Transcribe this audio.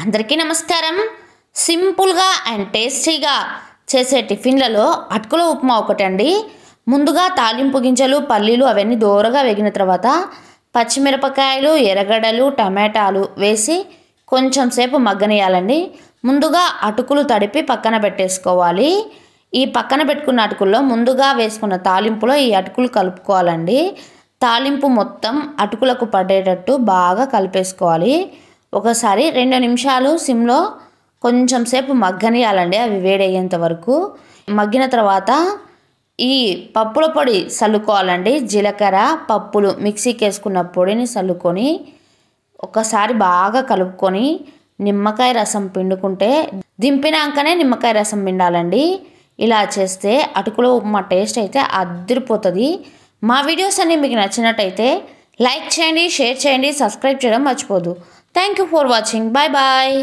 అందరికీ నమస్కారం. సింపుల్గా అండ్ టేస్టీగా చేసే టిఫిన్లలో అటుకుల ఉప్మా ఒకటండి. ముందుగా తాలింపు గింజలు, పల్లీలు అవన్నీ దోరగా వేగిన తర్వాత పచ్చిమిరపకాయలు, ఎర్రగడ్డలు, టమాటాలు వేసి కొంచెం సేపు మగ్గనియాలండి. ముందుగా అటుకులు తడిపి పక్కన పెట్టేసుకోవాలి. ఈ పక్కన పెట్టుకున్న అటుకుల్లో ముందుగా వేసుకున్న తాలింపులో ఈ అటుకులు కలుపుకోవాలండి. తాలింపు మొత్తం అటుకులకు పడేటట్టు బాగా కలిపేసుకోవాలి. ఒకసారి 2 నిమిషాలు సిమ్లో కొంచెం సేపు మగ్గనియాలండి. అవి వేడయ్యేంత వరకు మగ్గిన తర్వాత ఈ పప్పుల పొడి చల్లుకోవాలండి. జీలకర్ర, పప్పులు మిక్సీకి వేసుకున్న పొడిని చల్లుకొని ఒకసారి బాగా కలుపుకొని నిమ్మకాయ రసం పిండుకుంటే, దింపినాకనే నిమ్మకాయ రసం పిండాలండి. ఇలా చేస్తే అటుకుల ఉప్మా టేస్ట్ అయితే అదిరిపోతుంది. మా వీడియోస్ అన్నీ మీకు నచ్చినట్టయితే లైక్ చేయండి, షేర్ చేయండి, సబ్స్క్రైబ్ చేయడం మర్చిపోదు. Thank you for watching. Bye bye.